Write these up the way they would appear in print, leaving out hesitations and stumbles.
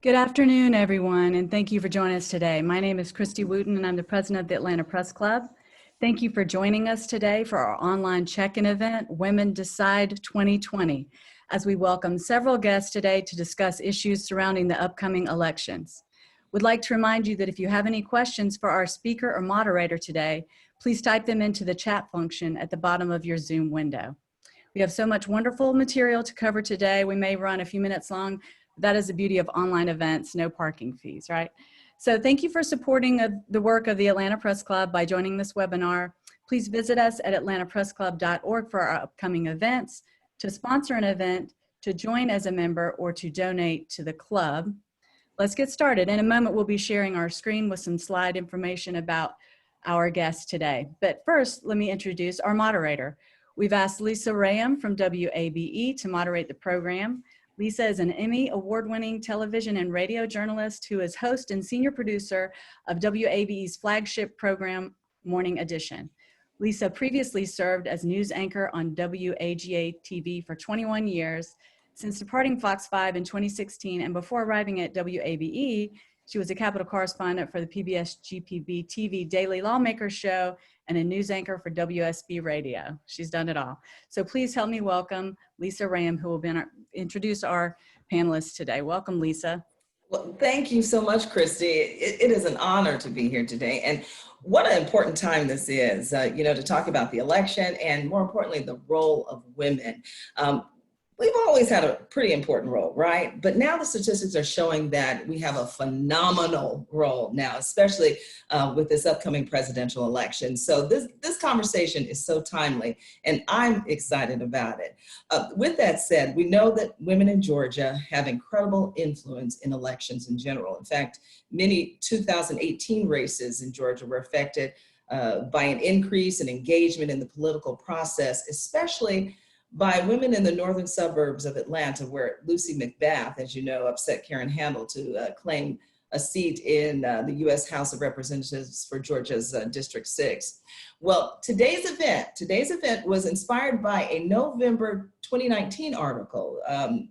Good afternoon, everyone, and thank you for joining us today. My name is Christy Wooten, and I'm the president of the Atlanta Press Club. Thank you for joining us today for our online check-in event, Women Decide 2020, as we welcome several guests today to discuss issues surrounding the upcoming elections. We'd like to remind you that if you have any questions for our speaker or moderator today, please type them into the chat function at the bottom of your Zoom window. We have so much wonderful material to cover today. We may run a few minutes long. That is the beauty of online events, no parking fees, right? So thank you for supporting the work of the Atlanta Press Club by joining this webinar. Please visit us at atlantapressclub.org for our upcoming events, to sponsor an event, to join as a member, or to donate to the club. Let's get started. In a moment, we'll be sharing our screen with some slide information about our guests today. But first, let me introduce our moderator. We've asked Lisa Rayam from WABE to moderate the program. Lisa is an Emmy award-winning television and radio journalist who is host and senior producer of WABE's flagship program, Morning Edition. Lisa previously served as news anchor on WAGA TV for 21 years. Since departing Fox 5 in 2016 and before arriving at WABE, she was a Capitol correspondent for the PBS GPB TV Daily Lawmaker Show and a news anchor for WSB Radio. She's done it all. So please help me welcome Lisa Rayam, who will introduce our panelists today. Welcome, Lisa. Well, thank you so much, Christy. It is an honor to be here today. And what an important time this is, to talk about the election and, more importantly, the role of women. We've always had a pretty important role, right? But now the statistics are showing that we have a phenomenal role now, especially with this upcoming presidential election. So this conversation is so timely, and I'm excited about it. With that said, we know that women in Georgia have incredible influence in elections in general. In fact, many 2018 races in Georgia were affected by an increase in engagement in the political process, especially by women in the northern suburbs of Atlanta, where Lucy Macbeth, as you know, upset Karen Handel to claim a seat in the U.S. House of Representatives for Georgia's District 6. Well, today's event was inspired by a November 2019 article.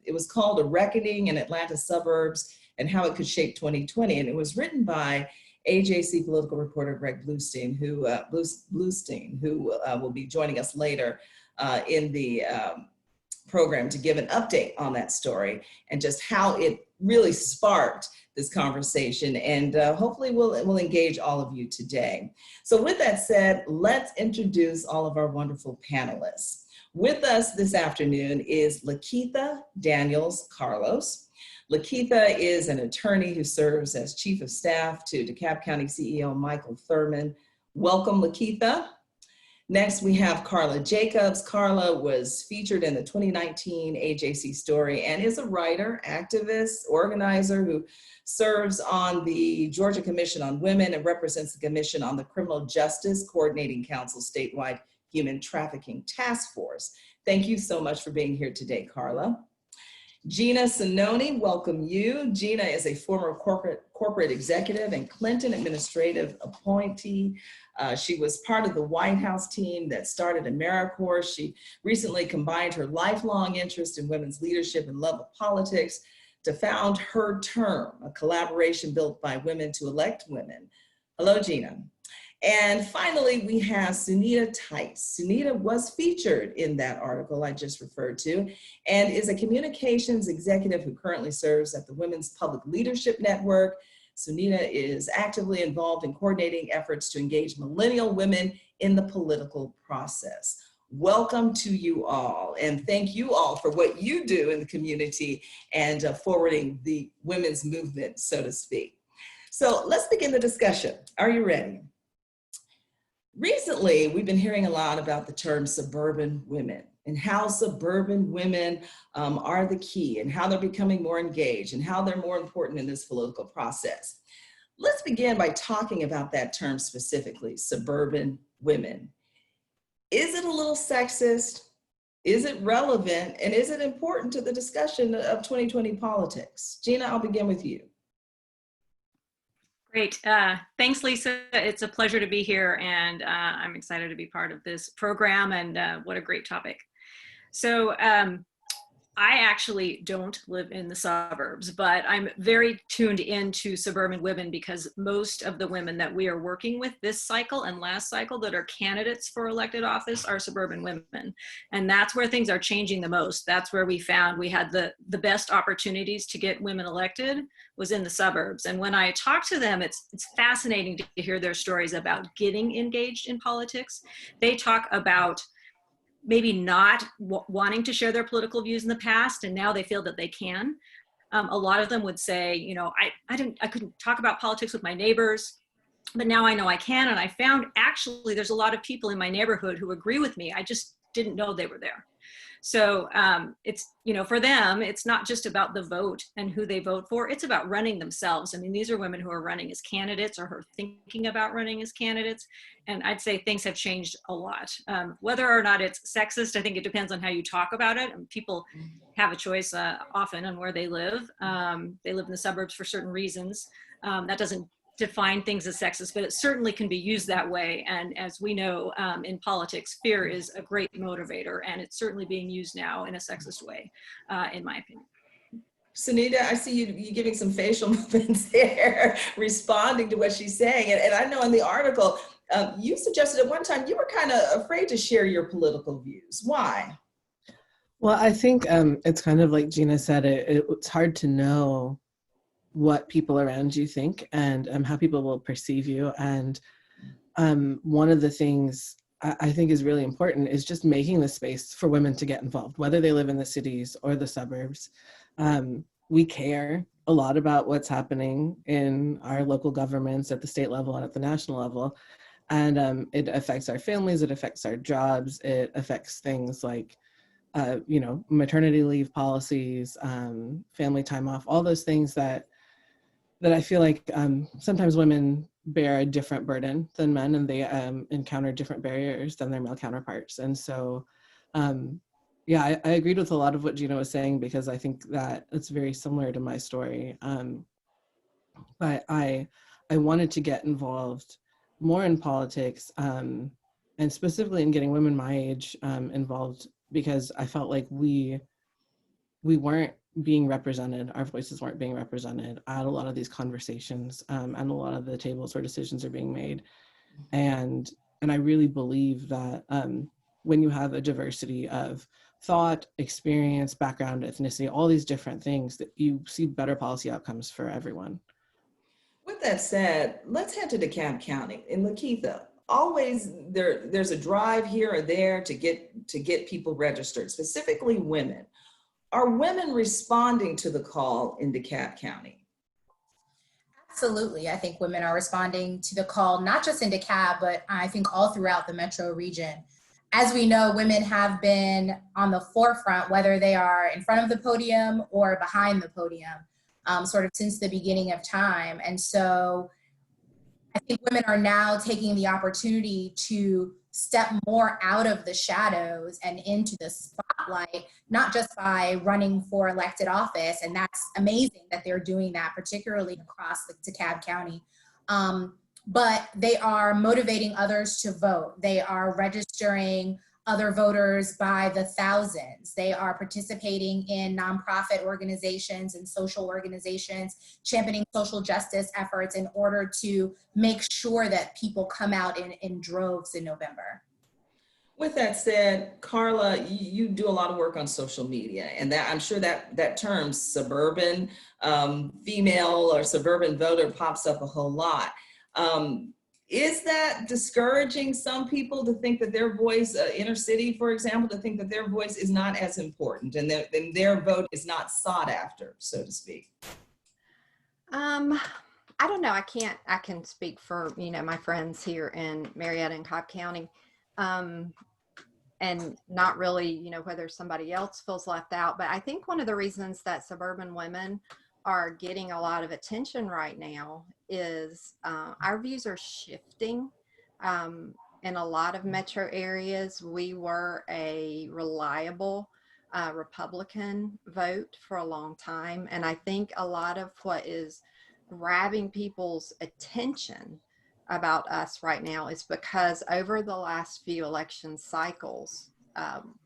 It was called "A Reckoning in Atlanta Suburbs and How It Could Shape 2020," and it was written by AJC political reporter Greg Bluestein, who will be joining us later in the program to give an update on that story and just how it really sparked this conversation, and hopefully we'll engage all of you today. So with that said, let's introduce all of our wonderful panelists. With us this afternoon is Lakeitha Daniels Carlos. Lakeitha is an attorney who serves as Chief of Staff to DeKalb County CEO Michael Thurman. Welcome, Lakeitha. Next, we have Carla Jacobs. Carla was featured in the 2019 AJC story and is a writer, activist, organizer who serves on the Georgia Commission on Women and represents the Commission on the Criminal Justice Coordinating Council statewide Human Trafficking Task Force. Thank you so much for being here today, Carla. Gina Sinoni, welcome you. Gina is a former corporate executive and Clinton administrative appointee. She was part of the White House team that started AmeriCorps. She recently combined her lifelong interest in women's leadership and love of politics to found Her Term, a collaboration built by women to elect women. Hello, Gina. And finally, we have Sunita Tice. Sunita was featured in that article I just referred to and is a communications executive who currently serves at the Women's Public Leadership Network. Sunita is actively involved in coordinating efforts to engage millennial women in the political process. Welcome to you all, and thank you all for what you do in the community and forwarding the women's movement, so to speak. So let's begin the discussion. Are you ready? Recently, we've been hearing a lot about the term suburban women and how suburban women are the key and how they're becoming more engaged and how they're more important in this political process. Let's begin by talking about that term specifically, suburban women. Is it a little sexist? Is it relevant? And is it important to the discussion of 2020 politics? Gina, I'll begin with you. Great. Thanks, Lisa. It's a pleasure to be here, and I'm excited to be part of this program, and what a great topic. So I actually don't live in the suburbs, but I'm very tuned into suburban women because most of the women that we are working with this cycle and last cycle that are candidates for elected office are suburban women. And that's where things are changing the most. That's where we found we had the best opportunities to get women elected was in the suburbs. And when I talk to them, it's fascinating to hear their stories about getting engaged in politics. They talk about maybe not wanting to share their political views in the past, and now they feel that they can. A lot of them would say, you know, I couldn't talk about politics with my neighbors, but now I know I can. And I found actually there's a lot of people in my neighborhood who agree with me. I just didn't know they were there. So it's, you know, for them, it's not just about the vote and who they vote for. It's about running themselves. I mean, these are women who are running as candidates or who are thinking about running as candidates. And I'd say things have changed a lot. Whether or not it's sexist, I think it depends on how you talk about it. And people have a choice often on where they live. They live in the suburbs for certain reasons. That doesn't define things as sexist, but it certainly can be used that way. And as we know in politics, fear is a great motivator, and it's certainly being used now in a sexist way, in my opinion. Sunita, I see you giving some facial movements there, responding to what she's saying. And I know in the article, you suggested at one time you were kind of afraid to share your political views. Why? Well, I think it's kind of like Gina said, it's hard to know what people around you think and how people will perceive you. And one of the things I think is really important is just making the space for women to get involved, whether they live in the cities or the suburbs. We care a lot about what's happening in our local governments at the state level and at the national level. And it affects our families, it affects our jobs, it affects things like you know, maternity leave policies, family time off, all those things that I feel like sometimes women bear a different burden than men, and they encounter different barriers than their male counterparts. And so, yeah, I agreed with a lot of what Gina was saying, because I think that it's very similar to my story. But I wanted to get involved more in politics, and specifically in getting women my age involved, because I felt like we weren't being represented, our voices weren't being represented at a lot of these conversations, and a lot of the tables where decisions are being made. And I really believe that when you have a diversity of thought, experience, background, ethnicity, all these different things, that you see better policy outcomes for everyone. With that said, let's head to DeKalb County. In Lakeitha, always there's a drive here or there to get people registered, specifically women. Are women responding to the call in DeKalb County? Absolutely. I think women are responding to the call, not just in DeKalb, but I think all throughout the metro region. As we know, women have been on the forefront, whether they are in front of the podium or behind the podium, sort of since the beginning of time. And so I think women are now taking the opportunity to step more out of the shadows and into the spotlight, not just by running for elected office. And that's amazing that they're doing that, particularly across the DeKalb County. But they are motivating others to vote. They are registering other voters by the thousands. They are participating in nonprofit organizations and social organizations, championing social justice efforts in order to make sure that people come out in droves in November. With that said, Carla, you do a lot of work on social media, and that I'm sure that term suburban female or suburban voter pops up a whole lot. Is that discouraging some people to think that their voice, inner city, for example, to think that their voice is not as important and that their vote is not sought after, so to speak? I don't know. I can speak for, my friends here in Marietta and Cobb County, and not really, whether somebody else feels left out. But I think one of the reasons that suburban women are getting a lot of attention right now is our views are shifting. In a lot of metro areas, we were a reliable Republican vote for a long time. And I think a lot of what is grabbing people's attention about us right now is because over the last few election cycles,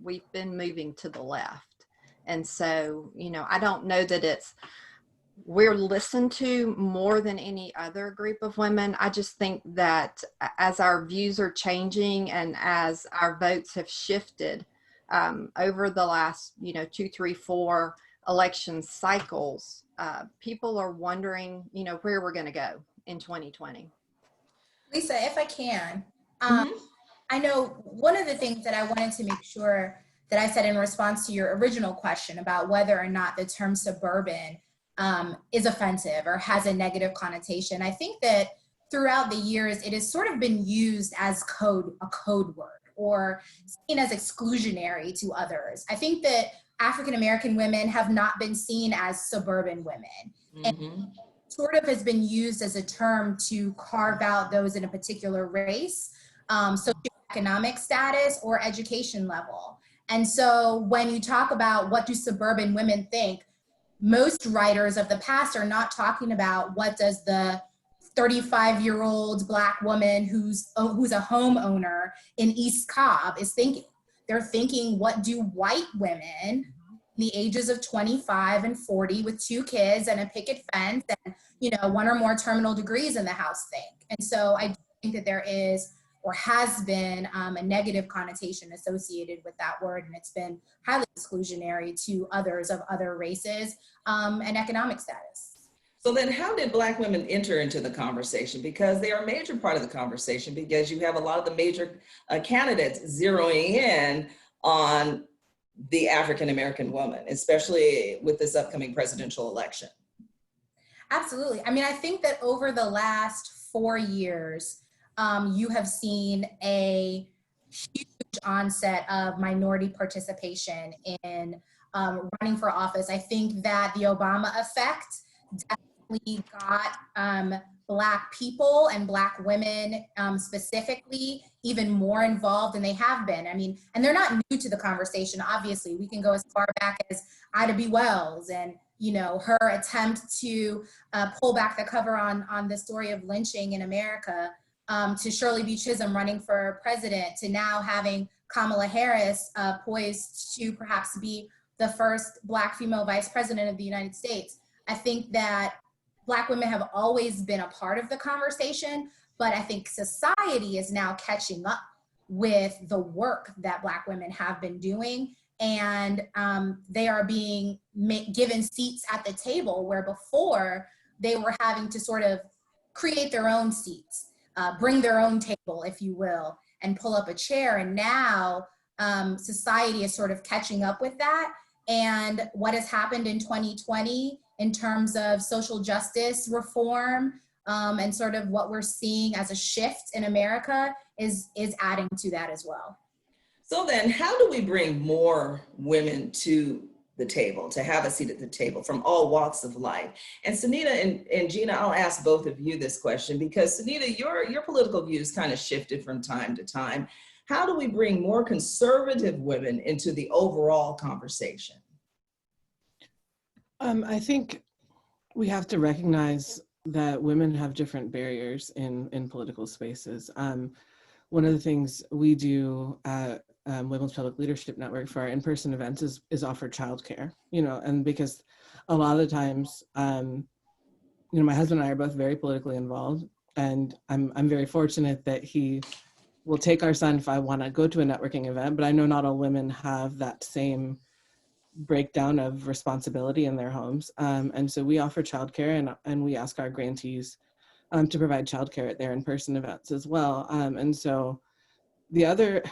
we've been moving to the left. And so, I don't know that we're listened to more than any other group of women. I just think that as our views are changing and as our votes have shifted over the last, 2, 3, 4 election cycles, people are wondering, where we're going to go in 2020. Lisa, if I can, I know one of the things that I wanted to make sure that I said in response to your original question about whether or not the term suburban is offensive or has a negative connotation. I think that throughout the years, it has sort of been used as a code word or seen as exclusionary to others. I think that African-American women have not been seen as suburban women. And sort of has been used as a term to carve out those in a particular race, socioeconomic status, or education level. And so when you talk about what do suburban women think, most writers of the past are not talking about what does the 35-year-old Black woman who's a homeowner in East Cobb is thinking. They're thinking, what do white women the ages of 25 and 40 with 2 kids and a picket fence and 1 or more terminal degrees in the house think? And so I think that there is or has been a negative connotation associated with that word, and it's been highly exclusionary to others of other races and economic status. So then how did Black women enter into the conversation? Because they are a major part of the conversation, because you have a lot of the major candidates zeroing in on the African-American woman, especially with this upcoming presidential election. Absolutely. I mean, I think that over the last 4 years, you have seen a huge onset of minority participation in running for office. I think that the Obama effect definitely got Black people and Black women specifically even more involved than they have been. I mean, and they're not new to the conversation, obviously. We can go as far back as Ida B. Wells and her attempt to pull back the cover on the story of lynching in America, to Shirley B. Chisholm running for president, to now having Kamala Harris poised to perhaps be the first Black female vice president of the United States. I think that Black women have always been a part of the conversation, but I think society is now catching up with the work that Black women have been doing. And they are being given seats at the table where before they were having to sort of create their own seats, bring their own table, if you will, and pull up a chair. And now society is sort of catching up with that. And what has happened in 2020 in terms of social justice reform and sort of what we're seeing as a shift in America is adding to that as well. So then how do we bring more women to the table, to have a seat at the table from all walks of life. And Sunita and Gina, I'll ask both of you this question because Sunita, your political views kind of shifted from time to time. How do we bring more conservative women into the overall conversation? I think we have to recognize that women have different barriers in political spaces. One of the things we do at Women's Public Leadership Network for our in-person events is offer childcare, and because a lot of the times, my husband and I are both very politically involved, and I'm very fortunate that he will take our son if I want to go to a networking event, but I know not all women have that same breakdown of responsibility in their homes. And so we offer childcare and we ask our grantees to provide childcare at their in-person events as well. And so the other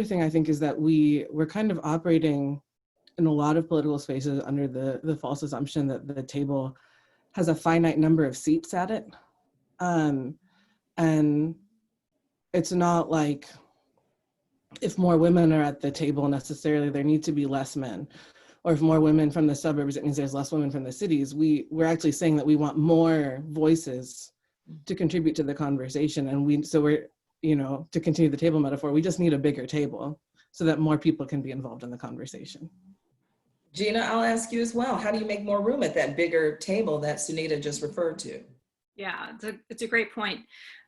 thing I think is that we're kind of operating in a lot of political spaces under the false assumption that the table has a finite number of seats at it. And it's not like if more women are at the table necessarily there need to be less men, or if more women from the suburbs, it means there's less women from the cities. We're actually saying that we want more voices to contribute to the conversation. And we're, to continue the table metaphor, we just need a bigger table so that more people can be involved in the conversation. Gina, I'll ask you as well. How do you make more room at that bigger table that Sunita just referred to? Yeah, it's a great point.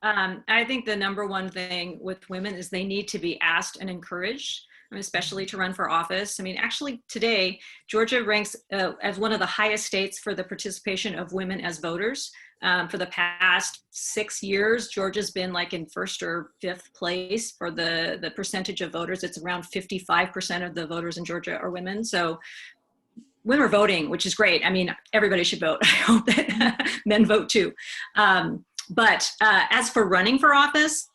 I think the number one thing with women is they need to be asked and encouraged, especially to run for office. I mean, actually today, Georgia ranks as one of the highest states for the participation of women as voters. For the past 6 years, Georgia's been like in first or fifth place for the percentage of voters. It's around 55% of the voters in Georgia are women. So women are voting, which is great. I mean, everybody should vote. I hope that men vote too. But as for running for office,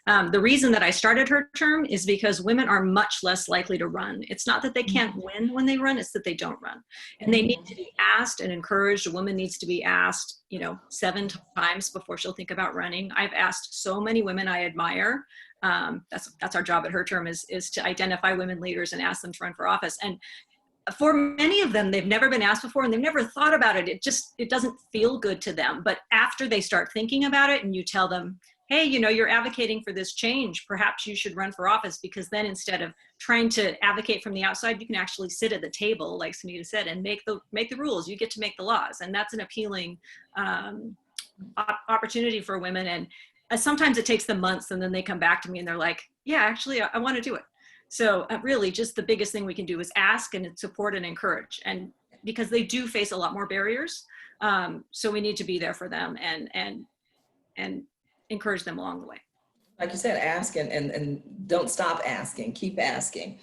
the reason that I started her term is because women are much less likely to run. It's not that they can't win when they run, it's that they don't run. And they need to be asked and encouraged. A woman needs to be asked, 7 times before she'll think about running. I've asked so many women I admire. That's our job at her term is to identify women leaders and ask them to run for office. And for many of them, they've never been asked before and they've never thought about it. It doesn't feel good to them. But after they start thinking about it and you tell them, hey, you're advocating for this change, perhaps you should run for office, because then instead of trying to advocate from the outside, you can actually sit at the table, like Sunita said, and make the rules. You get to make the laws. And that's an appealing opportunity for women. And sometimes it takes them months and then they come back to me and they're like, yeah, actually, I want to do it. So really just the biggest thing we can do is ask and support and encourage, and because they do face a lot more barriers. So we need to be there for them and encourage them along the way. Like you said, ask and don't stop asking, keep asking.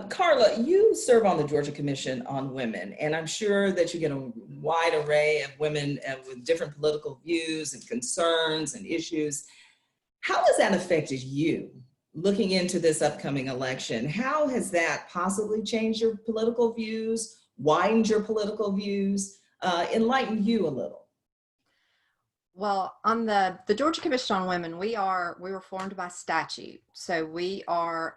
Carla, you serve on the Georgia Commission on Women, and I'm sure that you get a wide array of women with different political views and concerns and issues. How has that affected you? Looking into this upcoming election, how has that possibly changed your political views, widened your political views, enlightened you a little? Well, on the Georgia Commission on Women, we were formed by statute. So we are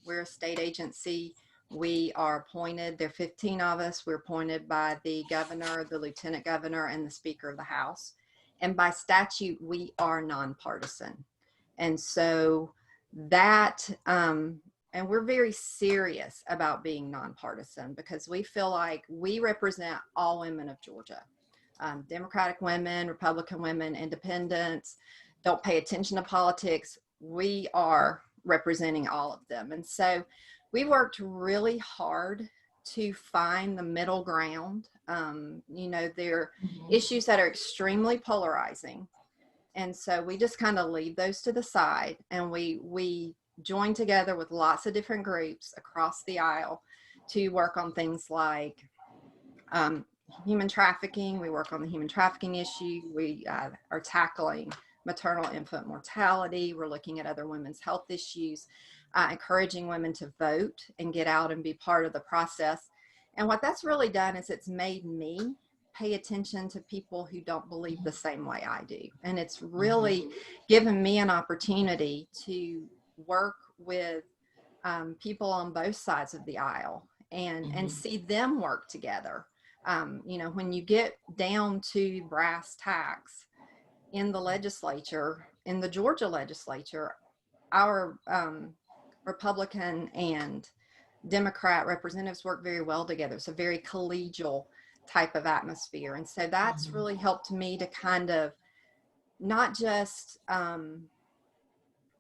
we're a state agency. We are appointed, there are 15 of us. We're appointed by the governor, the lieutenant governor, and the Speaker of the House. And by statute, we are nonpartisan. And so that, and we're very serious about being nonpartisan because we feel like we represent all women of Georgia. Democratic women, Republican women, independents, don't pay attention to politics. We are representing all of them. And so we worked really hard to find the middle ground. There are issues that are extremely polarizing. And so we just kind of leave those to the side, and we join together with lots of different groups across the aisle to work on things like human trafficking. We work on the human trafficking issue. We are tackling maternal infant mortality. We're looking at other women's health issues, encouraging women to vote and get out and be part of the process. And what that's really done is it's made me pay attention to people who don't believe the same way I do. And it's really given me an opportunity to work with people on both sides of the aisle and see them work together. You know, when you get down to brass tacks in the legislature, in the Georgia legislature, our Republican and Democrat representatives work very well together. It's a very collegial type of atmosphere. And so that's really helped me to kind of not just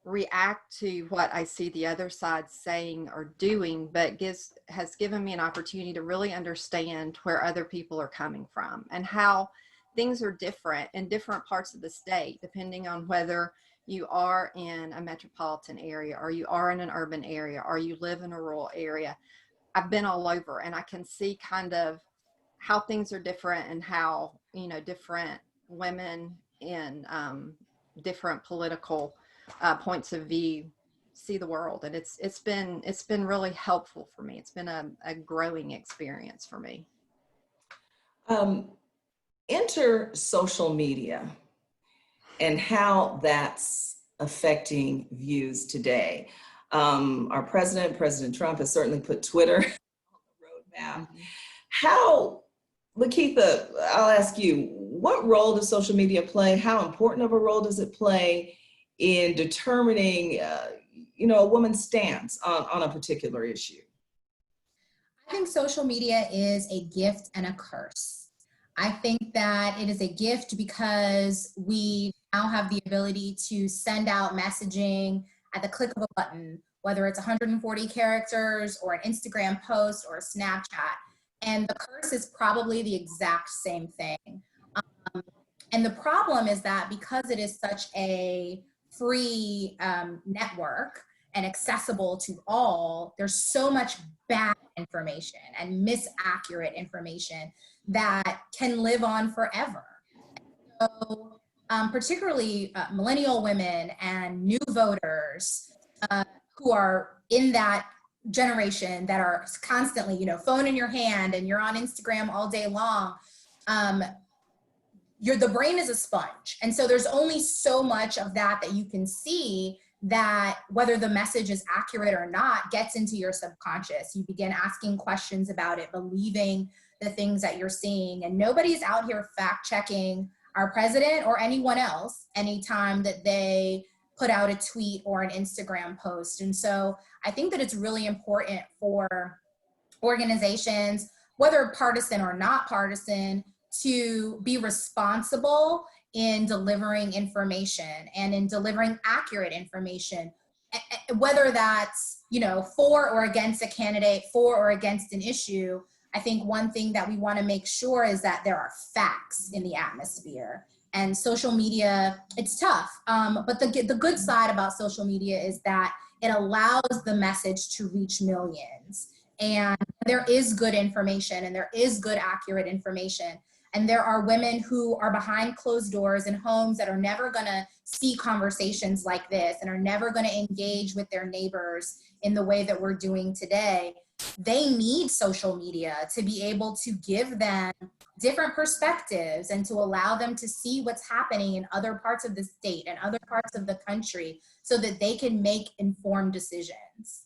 react to what I see the other side saying or doing, but has given me an opportunity to really understand where other people are coming from and how things are different in different parts of the state, depending on whether you are in a metropolitan area or you are in an urban area or you live in a rural area. I've been all over, and I can see kind of how things are different and how, you know, different women in different political points of view see the world. And it's been really helpful for me. It's been a growing experience for me. Enter social media and how that's affecting views today. Our President Trump, has certainly put Twitter on the roadmap. How, Lakeitha, I'll ask you, what role does social media play? How important of a role does it play in determining, you know, a woman's stance on a particular issue? I think social media is a gift and a curse. I think that it is a gift because we now have the ability to send out messaging at the click of a button, whether it's 140 characters or an Instagram post or a Snapchat. And the curse is probably the exact same thing. And the problem is that because it is such a free network and accessible to all, there's so much bad information and misaccurate information that can live on forever. So particularly millennial women and new voters who are in that generation that are constantly, you know, phone in your hand and you're on Instagram all day long, the brain is a sponge. And so there's only so much of that you can see, that whether the message is accurate or not gets into your subconscious. You begin asking questions about it, believing the things that you're seeing, and nobody's out here fact checking our president or anyone else anytime that they put out a tweet or an Instagram post. And so I think that it's really important for organizations, whether partisan or not partisan, to be responsible in delivering information and in delivering accurate information, whether that's, you know, for or against a candidate, for or against an issue. I think one thing that we want to make sure is that there are facts in the atmosphere. And social media, it's tough, but the good side about social media is that it allows the message to reach millions. And there is good information and there is good, accurate information. And there are women who are behind closed doors in homes that are never going to see conversations like this and are never going to engage with their neighbors in the way that we're doing today. They need social media to be able to give them different perspectives and to allow them to see what's happening in other parts of the state and other parts of the country so that they can make informed decisions.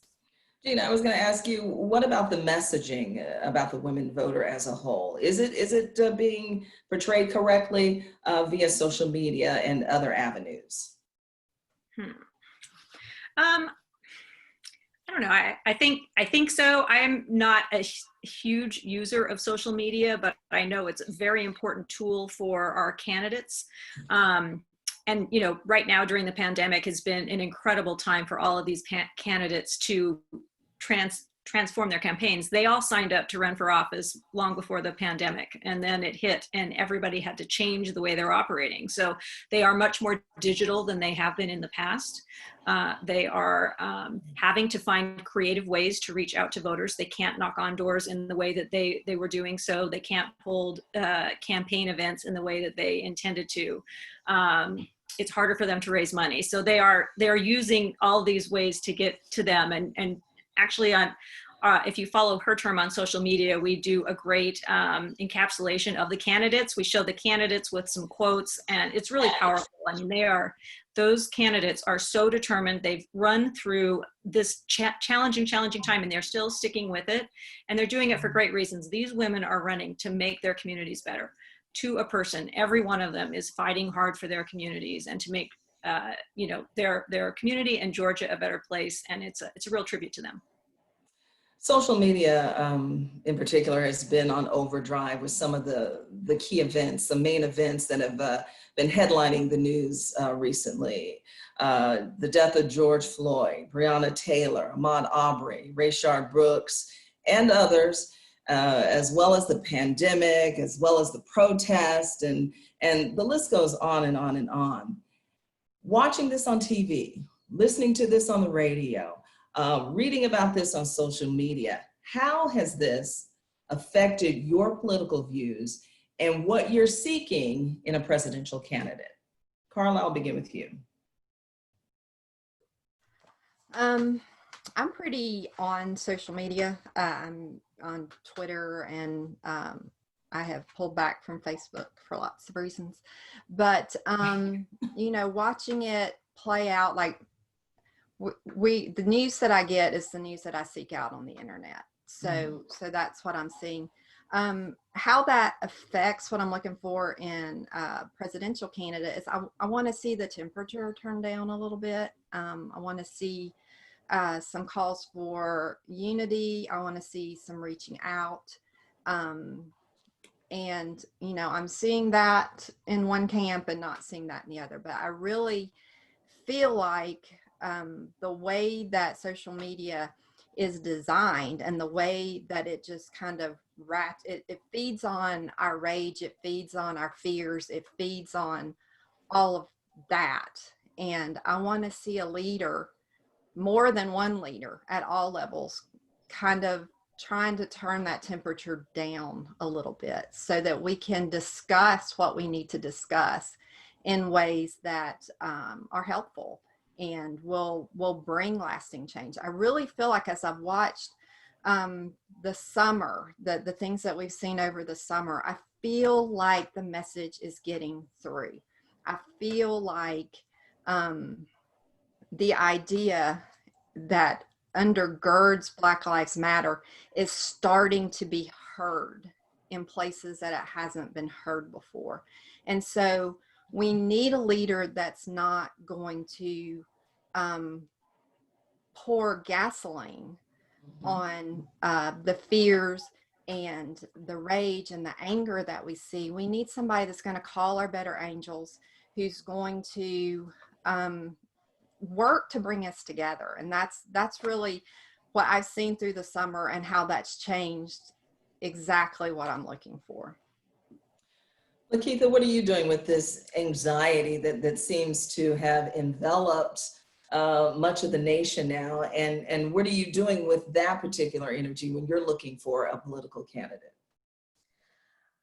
Gina, I was going to ask you, what about the messaging about the women voter as a whole? Is it being portrayed correctly via social media and other avenues? I don't know. I think so. I am not a huge user of social media, but I know it's a very important tool for our candidates. And, you know, right now during the pandemic has been an incredible time for all of these candidates to transform their campaigns. They all signed up to run for office long before the pandemic, and then it hit and everybody had to change the way they're operating. So they are much more digital than they have been in the past. They are having to find creative ways to reach out to voters. They can't knock on doors in the way that they were doing so. They can't hold campaign events in the way that they intended to. It's harder for them to raise money. So they are using all these ways to get to them. And actually if you follow her term on social media, we do a great encapsulation of the candidates. We show the candidates with some quotes, and it's really powerful. I mean, those candidates are so determined. They've run through this challenging time, and they're still sticking with it. And they're doing it for great reasons. These women are running to make their communities better. To a person, every one of them is fighting hard for their communities and to make their community and Georgia a better place. And it's a real tribute to them. Social media in particular has been on overdrive with some of the key events, the main events that have been headlining the news recently. The death of George Floyd, Breonna Taylor, Ahmaud Arbery, Rayshard Brooks, and others, as well as the pandemic, as well as the protest, and the list goes on and on and on. Watching this on TV, listening to this on the radio, reading about this on social media, how has this affected your political views and what you're seeking in a presidential candidate? Carla, I'll begin with you. I'm pretty on social media. I'm on Twitter, and I have pulled back from Facebook for lots of reasons. But, watching it play out, like, the news that I get is the news that I seek out on the internet. So that's what I'm seeing. How that affects what I'm looking for in a presidential candidate is I want to see the temperature turn down a little bit. I want to see some calls for unity. I want to see some reaching out. And, I'm seeing that in one camp and not seeing that in the other. But I really feel like the way that social media is designed and the way that it just kind of it feeds on our rage, it feeds on our fears, it feeds on all of that. And I want to see a leader, more than one leader at all levels, kind of trying to turn that temperature down a little bit so that we can discuss what we need to discuss in ways that are helpful and will bring lasting change. I really feel like, as I've watched the summer, the things that we've seen over the summer, I feel like the message is getting through. I feel like the idea that undergirds Black Lives Matter is starting to be heard in places that it hasn't been heard before. And so we need a leader that's not going to pour gasoline on the fears and the rage and the anger that we see. We need somebody that's going to call our better angels, who's going to work to bring us together. And that's really what I've seen through the summer and how that's changed exactly what I'm looking for. Lakeitha, what are you doing with this anxiety that seems to have enveloped much of the nation now? And what are you doing with that particular energy when you're looking for a political candidate?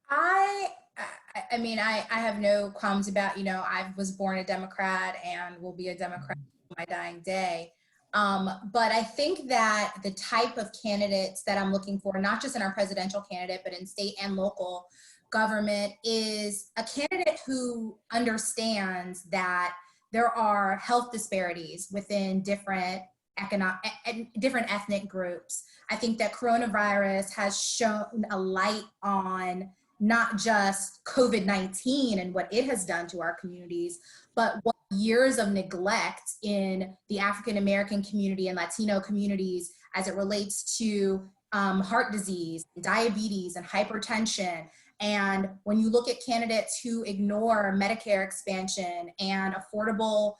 I mean, I have no qualms about, I was born a Democrat and will be a Democrat to my dying day. But I think that the type of candidates that I'm looking for, not just in our presidential candidate, but in state and local government, is a candidate who understands that there are health disparities within different ethnic groups. I think that coronavirus has shown a light on not just COVID-19 and what it has done to our communities, but what years of neglect in the African-American community and Latino communities as it relates to heart disease, diabetes, and hypertension. And when you look at candidates who ignore Medicare expansion and affordable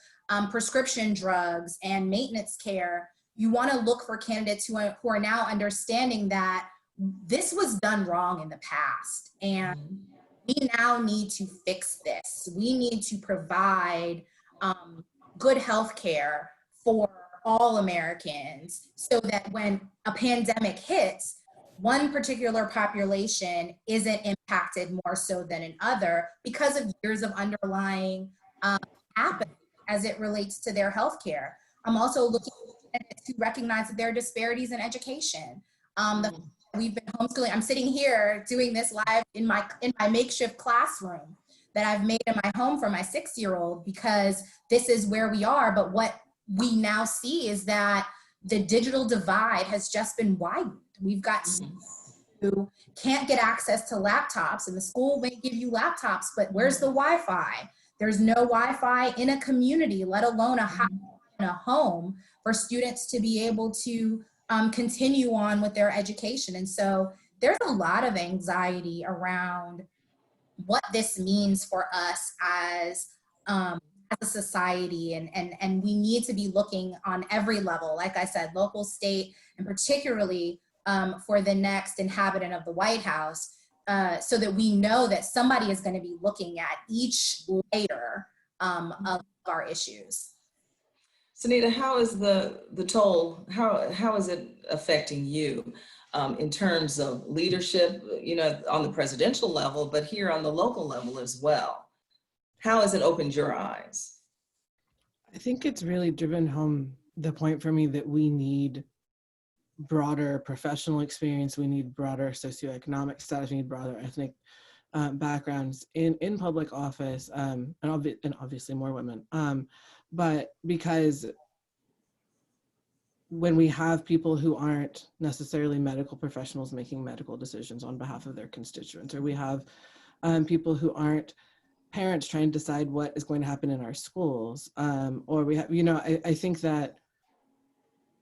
prescription drugs and maintenance care, you want to look for candidates who are now understanding that this was done wrong in the past, and we now need to fix this. We need to provide good health care for all Americans so that when a pandemic hits, one particular population isn't impacted more so than another because of years of underlying apathy as it relates to their health care. I'm also looking at to recognize that there are disparities in education. We've been homeschooling. I'm sitting here doing this live in my makeshift classroom that I've made in my home for my 6-year-old, because this is where we are. But what we now see is that the digital divide has just been widened. We've got students who can't get access to laptops, and the school may give you laptops, but where's the Wi-Fi? There's no Wi-Fi in a community, let alone in a home, for students to be able to continue on with their education. And so there's a lot of anxiety around what this means for us as a society, and we need to be looking on every level, like I said, local, state, and particularly for the next inhabitant of the White House, so that we know that somebody is going to be looking at each layer of our issues. Sunita, how is the toll, how is it affecting you in terms of leadership, on the presidential level, but here on the local level as well? How has it opened your eyes? I think it's really driven home the point for me that we need broader professional experience, we need broader socioeconomic status, we need broader ethnic backgrounds in public office, and obviously more women. But because when we have people who aren't necessarily medical professionals making medical decisions on behalf of their constituents, or we have people who aren't parents trying to decide what is going to happen in our schools, or we have, I think that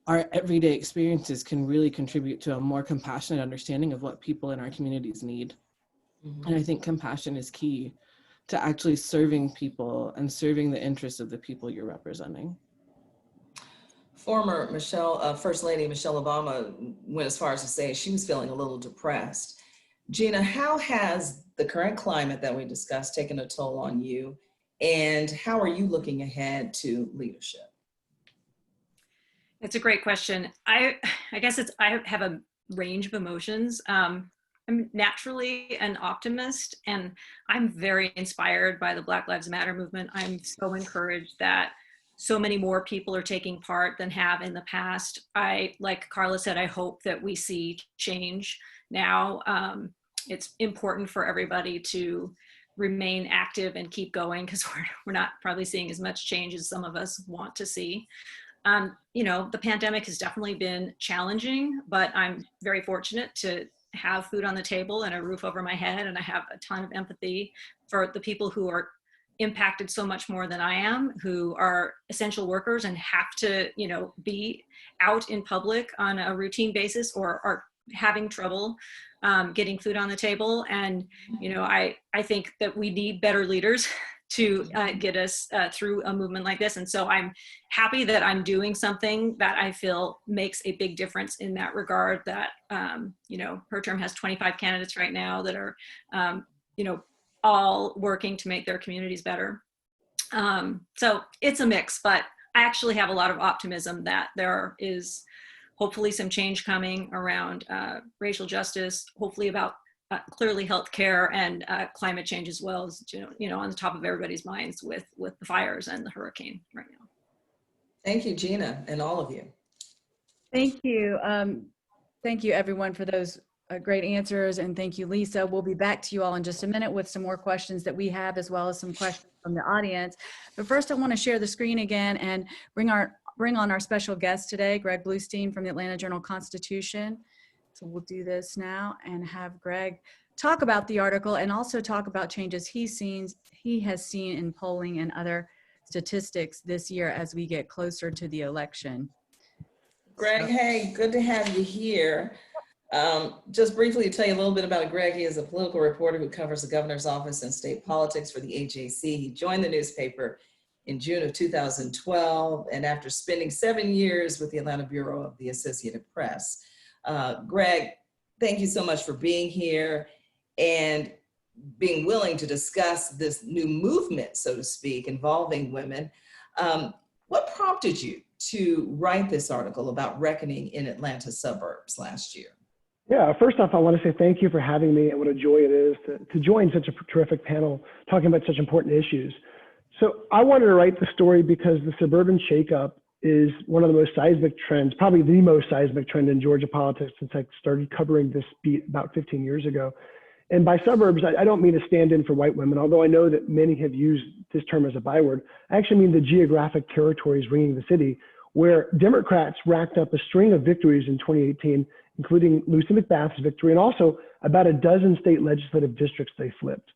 our everyday experiences can really contribute to a more compassionate understanding of what people in our communities need. Mm-hmm. And I think compassion is key to actually serving people and serving the interests of the people you're representing. Former First Lady Michelle Obama went as far as to say she was feeling a little depressed. Gina, how has the current climate that we discussed taken a toll on you, and how are you looking ahead to leadership? It's a great question. I guess I have a range of emotions. I'm naturally an optimist, and I'm very inspired by the Black Lives Matter movement. I'm so encouraged that so many more people are taking part than have in the past. Like Carla said, I hope that we see change now. It's important for everybody to remain active and keep going, because we're not probably seeing as much change as some of us want to see. The pandemic has definitely been challenging, but I'm very fortunate to have food on the table and a roof over my head, and I have a ton of empathy for the people who are impacted so much more than I am, who are essential workers and have to, be out in public on a routine basis, or are having trouble getting food on the table. And, I think that we need better leaders to get us through a movement like this. And so I'm happy that I'm doing something that I feel makes a big difference in that regard, that, her term has 25 candidates right now that are, all working to make their communities better. So it's a mix, but I actually have a lot of optimism that there is hopefully some change coming around racial justice, hopefully about clearly healthcare and climate change, as well as, on the top of everybody's minds with the fires and the hurricane right now. Thank you, Gina, and all of you. Thank you. Thank you, everyone, for those great answers. And thank you, Lisa. We'll be back to you all in just a minute with some more questions that we have, as well as some questions from the audience. But first, I want to share the screen again and bring on our special guest today, Greg Bluestein from the Atlanta Journal-Constitution. So we'll do this now and have Greg talk about the article and also talk about changes he has seen in polling and other statistics this year as we get closer to the election. Greg, hey, good to have you here. Just briefly to tell you a little bit about Greg, he is a political reporter who covers the governor's office and state politics for the AJC. He joined the newspaper in June of 2012, and after spending 7 years with the Atlanta Bureau of the Associated Press. Greg, thank you so much for being here and being willing to discuss this new movement, so to speak, involving women. What prompted you to write this article about reckoning in Atlanta suburbs last year? Yeah, first off, I want to say thank you for having me, and what a joy it is to join such a terrific panel talking about such important issues. So I wanted to write the story because the suburban shakeup is one of the most seismic trends, probably the most seismic trend in Georgia politics since I started covering this beat about 15 years ago. And by suburbs, I don't mean to stand in for white women, although I know that many have used this term as a byword. I actually mean the geographic territories ringing the city, where Democrats racked up a string of victories in 2018, including Lucy McBath's victory, and also about a dozen state legislative districts they flipped.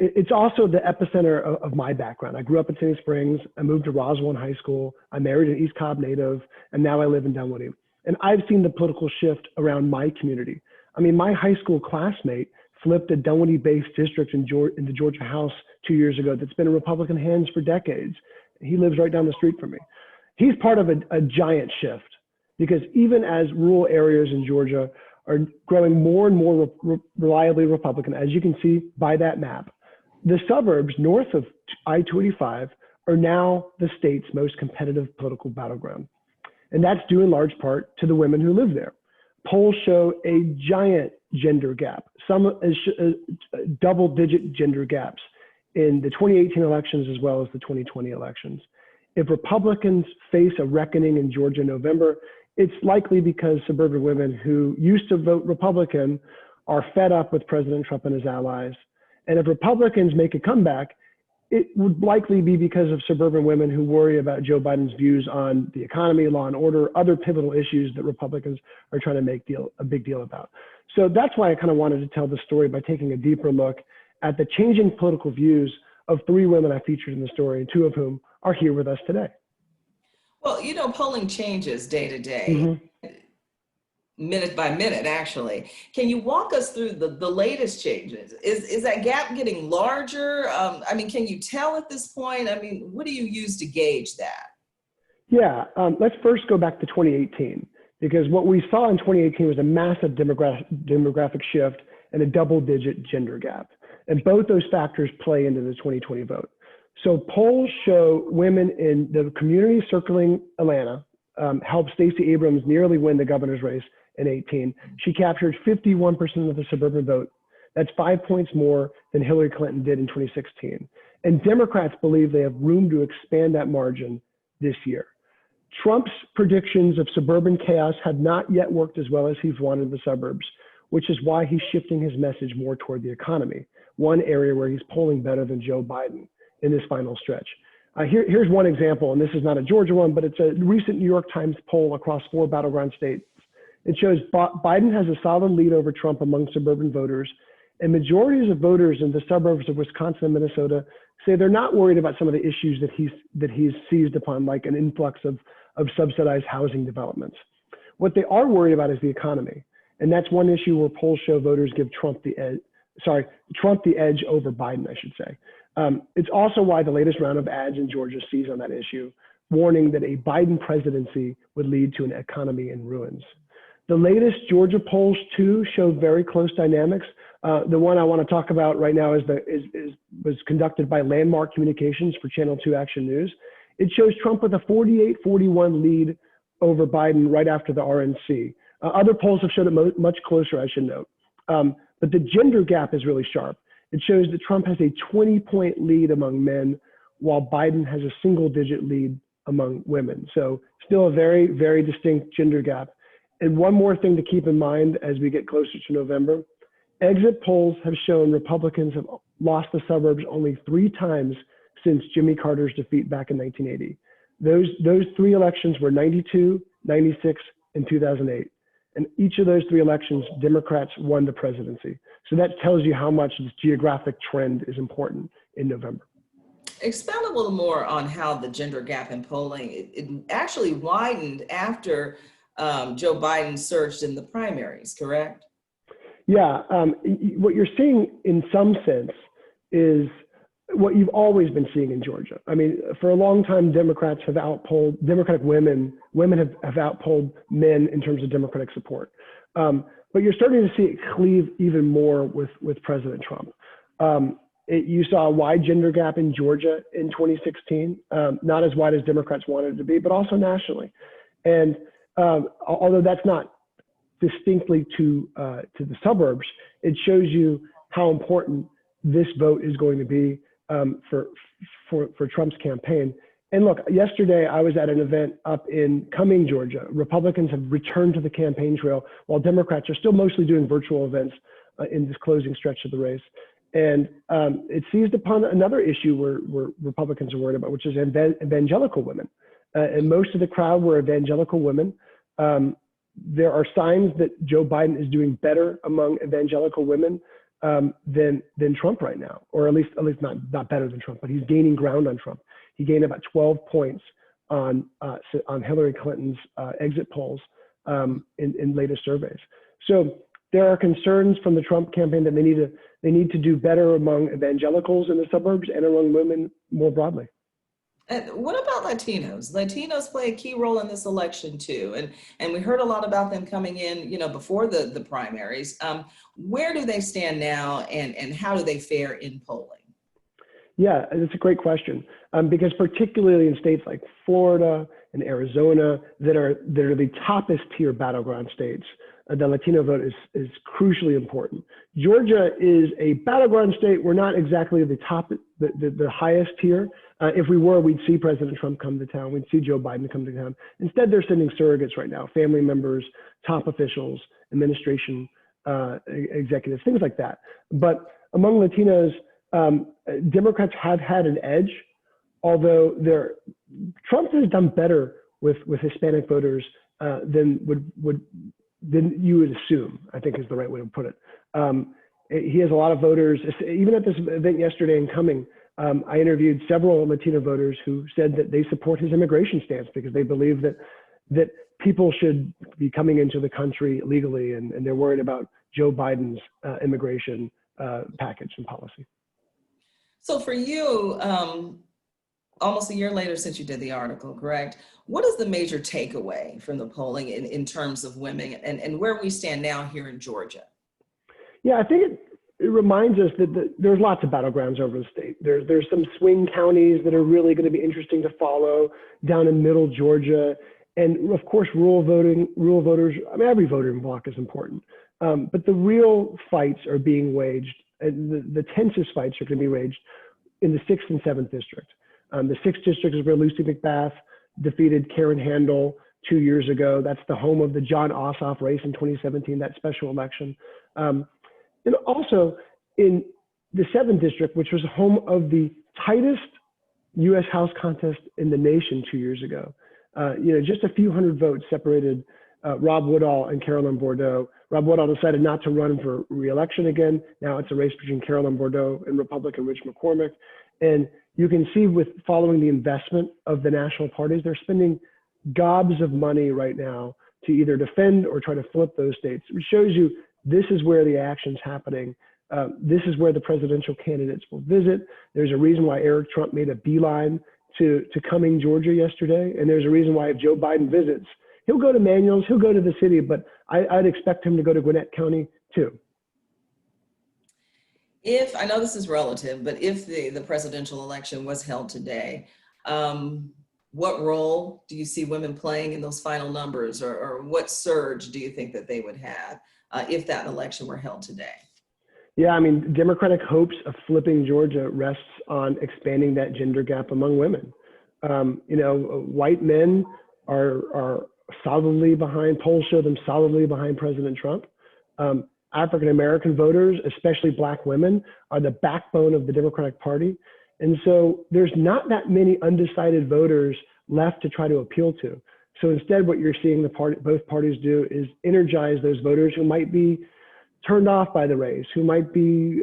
It's also the epicenter of my background. I grew up in Sandy Springs. I moved to Roswell in high school. I married an East Cobb native, and now I live in Dunwoody. And I've seen the political shift around my community. I mean, my high school classmate flipped a Dunwoody-based district in the Georgia House 2 years ago that's been in Republican hands for decades. He lives right down the street from me. He's part of a giant shift, because even as rural areas in Georgia are growing more and more reliably Republican, as you can see by that map, the suburbs north of I-285 are now the state's most competitive political battleground. And that's due in large part to the women who live there. Polls show a giant gender gap, some double-digit gender gaps in the 2018 elections as well as the 2020 elections. If Republicans face a reckoning in Georgia in November, it's likely because suburban women who used to vote Republican are fed up with President Trump and his allies. And if Republicans make a comeback, it would likely be because of suburban women who worry about Joe Biden's views on the economy, law and order, other pivotal issues that Republicans are trying to make a big deal about. So that's why I kind of wanted to tell the story by taking a deeper look at the changing political views of 3 women I featured in the story, and 2 of whom are here with us today. Well, you know, polling changes day to day, minute by minute, actually. Can you walk us through the latest changes? Is that gap getting larger? I mean, can you tell at this point? I mean, what do you use to gauge that? Yeah, let's first go back to 2018, because what we saw in 2018 was a massive demographic shift and a double-digit gender gap. And both those factors play into the 2020 vote. So polls show women in the community circling Atlanta helped Stacey Abrams nearly win the governor's race in 2018. She captured 51% of the suburban vote. That's 5 points more than Hillary Clinton did in 2016. And Democrats believe they have room to expand that margin this year. Trump's predictions of suburban chaos have not yet worked as well as he's wanted in the suburbs, which is why he's shifting his message more toward the economy, one area where he's polling better than Joe Biden in this final stretch. Here's one example, and this is not a Georgia one, but it's a recent New York Times poll across 4 battleground states. It shows Biden has a solid lead over Trump among suburban voters, and majorities of voters in the suburbs of Wisconsin and Minnesota say they're not worried about some of the issues that he's seized upon, like an influx of subsidized housing developments. What they are worried about is the economy, and that's one issue where polls show voters give Trump the edge over Biden, I should say. It's also why the latest round of ads in Georgia seized on that issue, warning that a Biden presidency would lead to an economy in ruins. The latest Georgia polls too show very close dynamics. The one I want to talk about right now was conducted by Landmark Communications for Channel 2 Action News. It shows Trump with a 48-41 lead over Biden right after the RNC. Other polls have showed it much closer, I should note. But the gender gap is really sharp. It shows that Trump has a 20-point lead among men, while Biden has a single-digit lead among women. So still a very, very distinct gender gap. And one more thing to keep in mind as we get closer to November, exit polls have shown Republicans have lost the suburbs only 3 times since Jimmy Carter's defeat back in 1980. Those 3 elections were 92, 96, and 2008. And each of those 3 elections, Democrats won the presidency. So that tells you how much this geographic trend is important in November. Expound a little more on how the gender gap in polling, it actually widened after Joe Biden surged in the primaries, correct? Yeah, what you're seeing in some sense is what you've always been seeing in Georgia. I mean, for a long time, Democratic women have outpolled men in terms of Democratic support. But you're starting to see it cleave even more with President Trump. You saw a wide gender gap in Georgia in 2016, not as wide as Democrats wanted it to be, but also nationally. And although that's not distinctly to the suburbs, it shows you how important this vote is going to be for Trump's campaign. And look, yesterday I was at an event up in Cumming, Georgia. Republicans have returned to the campaign trail while Democrats are still mostly doing virtual events in this closing stretch of the race. And it seized upon another issue where Republicans are worried about, which is evangelical women. And most of the crowd were evangelical women. There are signs that Joe Biden is doing better among evangelical women than Trump right now, or at least not better than Trump, but he's gaining ground on Trump. He gained about 12 points on Hillary Clinton's exit polls in latest surveys. So there are concerns from the Trump campaign that they need to do better among evangelicals in the suburbs and among women more broadly. And what about Latinos? Latinos play a key role in this election too, and we heard a lot about them coming in, before the primaries. Where do they stand now, and how do they fare in polling? Yeah, that's a great question. Because particularly in states like Florida and Arizona that are the toppest tier battleground states, the Latino vote is crucially important. Georgia is a battleground state. We're not exactly the highest tier. If we were, we'd see President Trump come to town. We'd see Joe Biden come to town. Instead, they're sending surrogates right now, family members, top officials, administration executives, things like that. But among Latinos, Democrats have had an edge, although Trump has done better with Hispanic voters than you would assume, I think is the right way to put it. He has a lot of voters. Even at this event yesterday in Cumming, I interviewed several Latino voters who said that they support his immigration stance because they believe that people should be coming into the country legally, and they're worried about Joe Biden's immigration package and policy. So for you, almost a year later since you did the article, correct? What is the major takeaway from the polling in terms of women and where we stand now here in Georgia? Yeah, I think it reminds us that there's lots of battlegrounds over the state. There's some swing counties that are really going to be interesting to follow down in middle Georgia. And of course, rural voters, every voting block is important. But the real fights are being waged, and the tensest fights are going to be waged in the 6th and 7th district. The 6th district is where Lucy McBath defeated Karen Handel 2 years ago. That's the home of the John Ossoff race in 2017, that special election. And also in the 7th district, which was home of the tightest U.S. House contest in the nation 2 years ago. Just a few hundred votes separated Rob Woodall and Carolyn Bardot. Rob Woodall decided not to run for re-election again. Now it's a race between Carolyn Bardot and Republican Rich McCormick. And you can see with following the investment of the national parties, they're spending gobs of money right now to either defend or try to flip those states. It shows you this is where the action's happening. This is where the presidential candidates will visit. There's a reason why Eric Trump made a beeline to Cumming, Georgia yesterday. And there's a reason why if Joe Biden visits, he'll go to Manuals, he'll go to the city, but I'd expect him to go to Gwinnett County too. I know this is relative, but if the presidential election was held today, what role do you see women playing in those final numbers, or what surge do you think that they would have if that election were held today? Yeah, Democratic hopes of flipping Georgia rests on expanding that gender gap among women. White men are solidly behind, polls show them solidly behind President Trump. African-American voters, especially Black women, are the backbone of the Democratic Party. And so there's not that many undecided voters left to try to appeal to. So instead, what you're seeing both parties do is energize those voters who might be turned off by the race, who might be,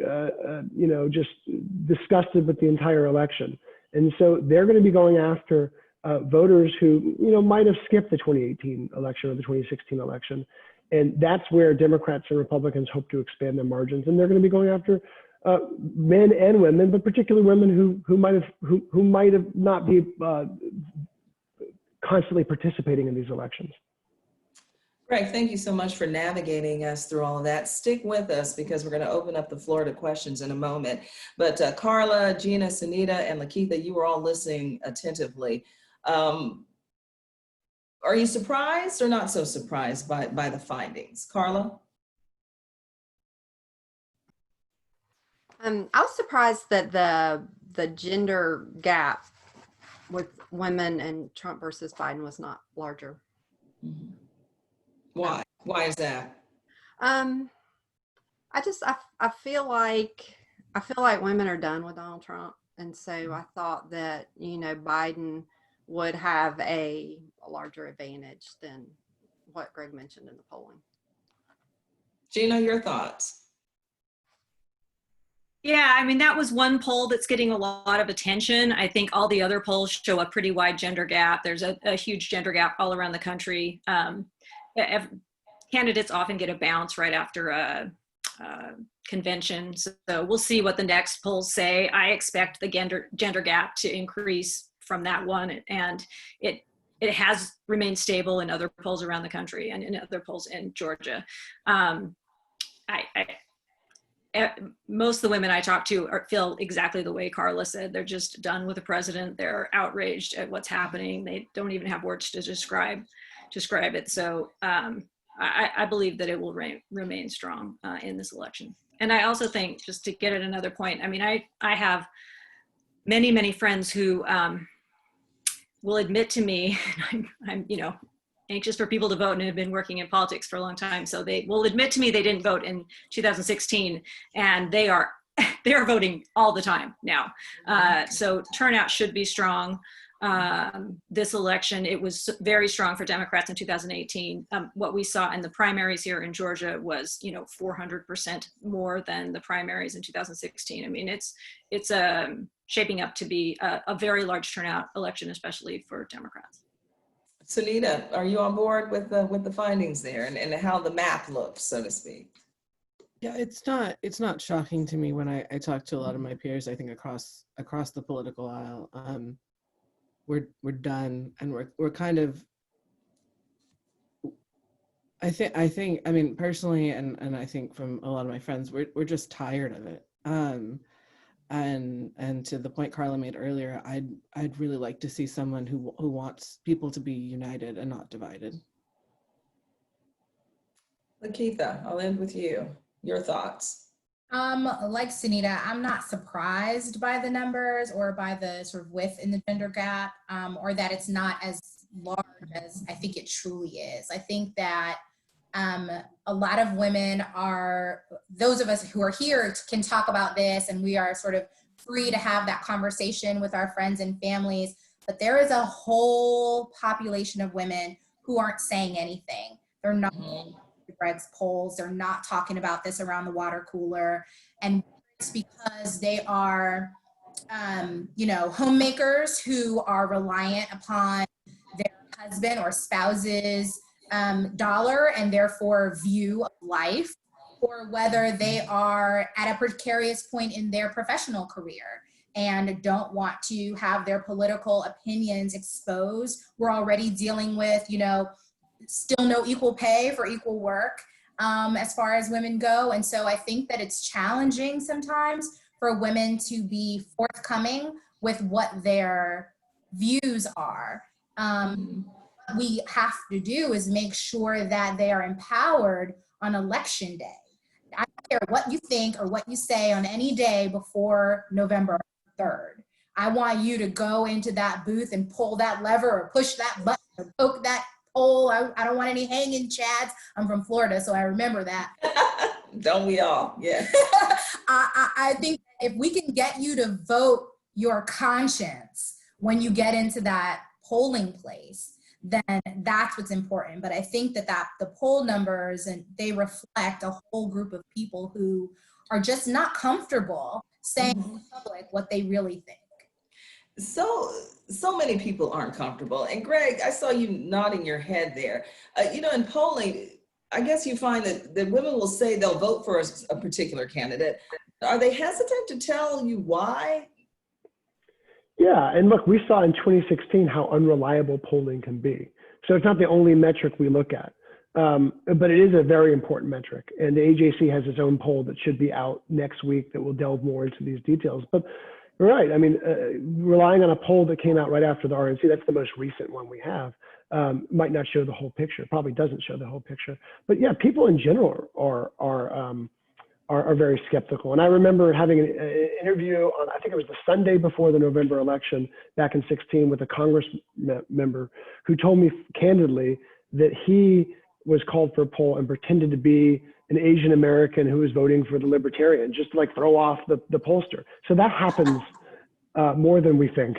just disgusted with the entire election. And so they're going to be going after voters who, might have skipped the 2018 election or the 2016 election. And that's where Democrats and Republicans hope to expand their margins. And they're going to be going after men and women, but particularly women who might have not be constantly participating in these elections. Greg, thank you so much for navigating us through all of that. Stick with us because we're going to open up the floor to questions in a moment. But Carla, Gina, Sunita, and Lakeitha, you were all listening attentively. Are you surprised or not so surprised by the findings? Carla? I was surprised that the gender gap with women and Trump versus Biden was not larger. Mhm. Why? Why is that? I feel like women are done with Donald Trump, and so I thought that Biden would have a larger advantage than what Greg mentioned in the polling. Gina, your thoughts? Yeah, I mean, that was one poll that's getting a lot of attention. I think all the other polls show a pretty wide gender gap. There's a huge gender gap all around the country. Candidates often get a bounce right after a convention. So we'll see what the next polls say. I expect the gender gap to increase from that one, and it has remained stable in other polls around the country and in other polls in Georgia. Most of the women I talk to feel exactly the way Carla said. They're just done with the president. They're outraged at what's happening. They don't even have words to describe it. So I believe that it will remain strong in this election. And I also think, just to get at another point, I mean, I have many friends who will admit to me, I'm anxious for people to vote and have been working in politics for a long time. So they will admit to me they didn't vote in 2016, and they are voting all the time now. So turnout should be strong. This election, it was very strong for Democrats in 2018. What we saw in the primaries here in Georgia was, 400% more than the primaries in 2016. I mean, it's shaping up to be a very large turnout election, especially for Democrats. Sunita, are you on board with the findings there and how the map looks, so to speak? Yeah, it's not shocking to me when I talk to a lot of my peers. I think across the political aisle, we're done, and we're kind of. I mean, personally, and I think from a lot of my friends, we're just tired of it. And to the point Carla made earlier, I'd really like to see someone who wants people to be united and not divided. Lakeitha, I'll end with you. Your thoughts? Like Sunita, I'm not surprised by the numbers or by the sort of width in the gender gap, or that it's not as large as I think it truly is. I think that a lot of women are, those of us who are here can talk about this, and we are sort of free to have that conversation with our friends and families, but there is a whole population of women who aren't saying anything. They're not Greg's polls, they're not talking about this around the water cooler, and it's because they are homemakers who are reliant upon their husband or spouse's dollar and therefore view of life, or whether they are at a precarious point in their professional career and don't want to have their political opinions exposed. We're already dealing with, still no equal pay for equal work as far as women go. And so I think that it's challenging sometimes for women to be forthcoming with what their views are. What we have to do is make sure that they are empowered on election day. I don't care what you think or what you say on any day before November 3rd. I want you to go into that booth and pull that lever or push that button or poke that pole. I don't want any hanging chads. I'm from Florida, so I remember that. Don't we all? Yeah. I think if we can get you to vote your conscience when you get into that polling place, then that's what's important. But I think that the poll numbers, and they reflect a whole group of people who are just not comfortable saying in public what they really think. So many people aren't comfortable. And Greg, I saw you nodding your head there. In polling, I guess you find that women will say they'll vote for a particular candidate. Are they hesitant to tell you why? Yeah, and look, we saw in 2016 how unreliable polling can be. So it's not the only metric we look at, but it is a very important metric. And the AJC has its own poll that should be out next week that will delve more into these details. But you're right, I mean, relying on a poll that came out right after the RNC, that's the most recent one we have, might not show the whole picture, probably doesn't show the whole picture. But yeah, people in general are very skeptical. And I remember having an interview on, I think it was the Sunday before the November election back in 2016 with a Congress member who told me candidly that he was called for a poll and pretended to be an Asian American who was voting for the Libertarian, just to like throw off the pollster. So that happens more than we think.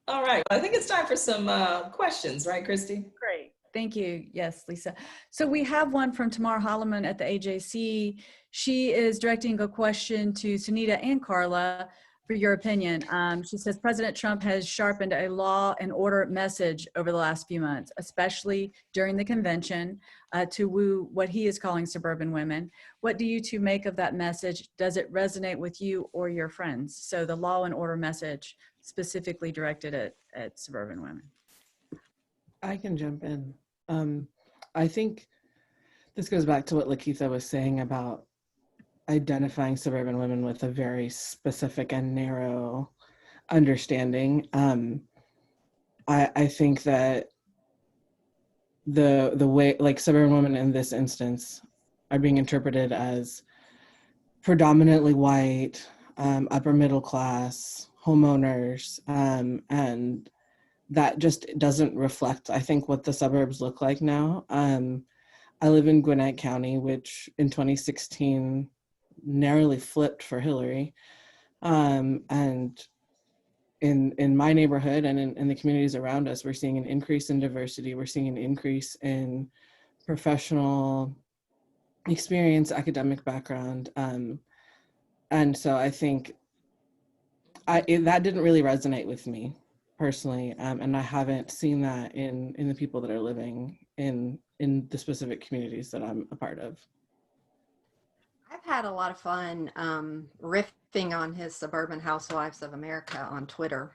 All right, I think it's time for some questions, right, Christy? Great. Thank you. Yes, Lisa. So we have one from Tamar Holloman at the AJC. She is directing a question to Sunita and Carla for your opinion. She says, President Trump has sharpened a law and order message over the last few months, especially during the convention to woo what he is calling suburban women. What do you two make of that message? Does it resonate with you or your friends? So the law and order message specifically directed at suburban women. I can jump in. I think this goes back to what Lakeitha was saying about identifying suburban women with a very specific and narrow understanding. I think that the way, like, suburban women in this instance are being interpreted as predominantly white, upper middle class, homeowners, and that just doesn't reflect, I think, what the suburbs look like now. I live in Gwinnett County, which in 2016 narrowly flipped for Hillary. And in my neighborhood and in the communities around us, we're seeing an increase in diversity. We're seeing an increase in professional experience, academic background. And so I think that didn't really resonate with me personally, and I haven't seen that in the people that are living in the specific communities that I'm a part of. I've had a lot of fun riffing on his Suburban Housewives of America on Twitter.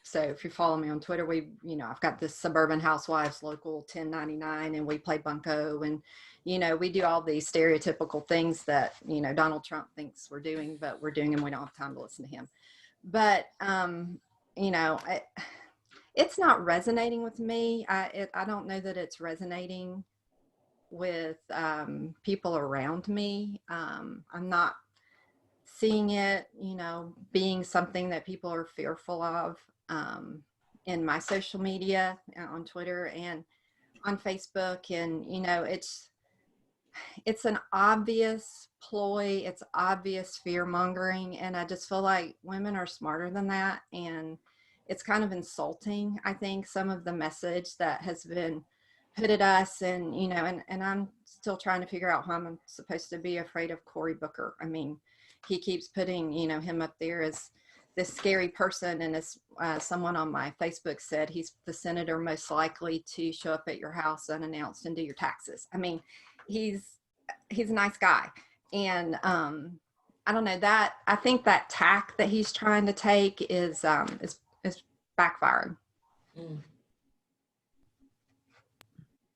So if you follow me on Twitter, I've got this Suburban Housewives Local 1099, and we play bunco, and we do all these stereotypical things that Donald Trump thinks we're doing, but we're doing them. We don't have time to listen to him. But it's not resonating with me. I don't know that it's resonating with people around me. I'm not seeing it, being something that people are fearful of in my social media, on Twitter and on Facebook. And, it's an obvious ploy. It's obvious fear mongering. And I just feel like women are smarter than that. And it's kind of insulting, I think, some of the message that has been put at us. And, and I'm still trying to figure out how I'm supposed to be afraid of Cory Booker. I mean, he keeps putting, him up there as this scary person. And as someone on my Facebook said, he's the senator most likely to show up at your house unannounced and do your taxes. I mean, he's a nice guy. And I don't know, that I think that tack that he's trying to take is backfiring.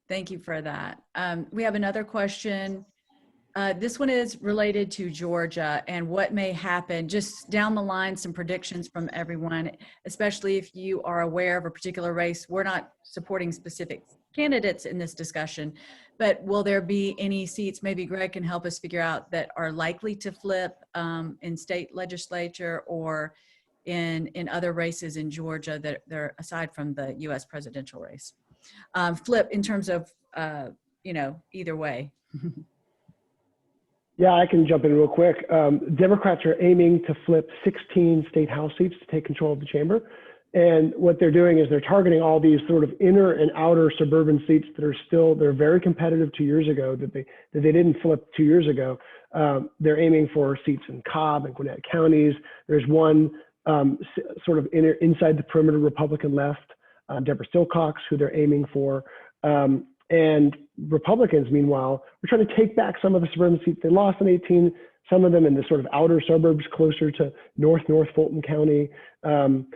Thank you for that. We have another question. This one is related to Georgia and what may happen just down the line, some predictions from everyone, especially if you are aware of a particular race. We're not supporting specific candidates in this discussion, but will there be any seats, maybe Greg can help us figure out, that are likely to flip in state legislature or in other races in Georgia that they're aside from the US presidential race? Flip in terms of, either way. Yeah, I can jump in real quick. Democrats are aiming to flip 16 state House seats to take control of the chamber. And what they're doing is they're targeting all these sort of inner and outer suburban seats that are they're very competitive 2 years ago, that they didn't flip 2 years ago. They're aiming for seats in Cobb and Gwinnett counties. There's one sort of inside the perimeter Republican left, Deborah Silcox, who they're aiming for. And Republicans, meanwhile, are trying to take back some of the suburban seats they lost in 18, some of them in the sort of outer suburbs closer to North Fulton County, and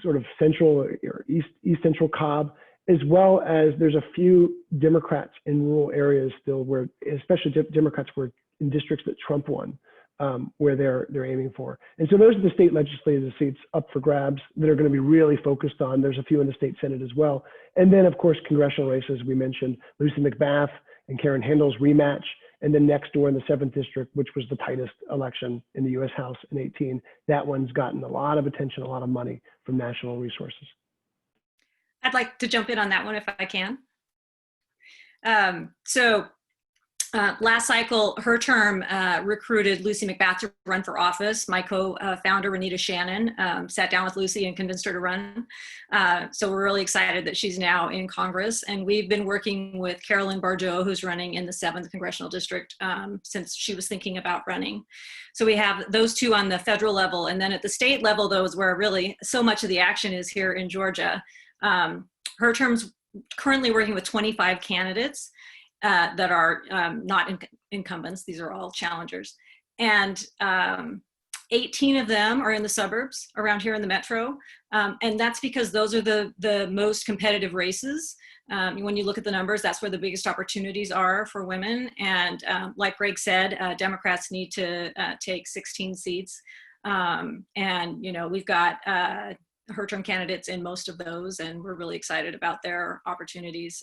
sort of central or east central Cobb, as well as there's a few Democrats in rural areas still where, especially Democrats were in districts that Trump won, where they're aiming for. And so those are the state legislative seats up for grabs that are going to be really focused on. There's a few in the state Senate as well. And then, of course, congressional races. We mentioned Lucy Macbeth and Karen Handel's rematch. And then next door in the 7th District, which was the tightest election in the US House in 18, that one's gotten a lot of attention, a lot of money from national resources. I'd like to jump in on that one if I can. Last cycle, her term recruited Lucy Macbeth to run for office. My co-founder, Renita Shannon, sat down with Lucy and convinced her to run. So we're really excited that she's now in Congress. And we've been working with Carolyn Bardot, who's running in the 7th Congressional District since she was thinking about running. So we have those two on the federal level. And then at the state level, though, is where really so much of the action is here in Georgia. Her term's currently working with 25 candidates that are not incumbents. These are all challengers. And 18 of them are in the suburbs around here in the metro. And that's because those are the most competitive races. When you look at the numbers, that's where the biggest opportunities are for women. And like Greg said, Democrats need to take 16 seats. And, you know, we've got her term candidates in most of those, and we're really excited about their opportunities.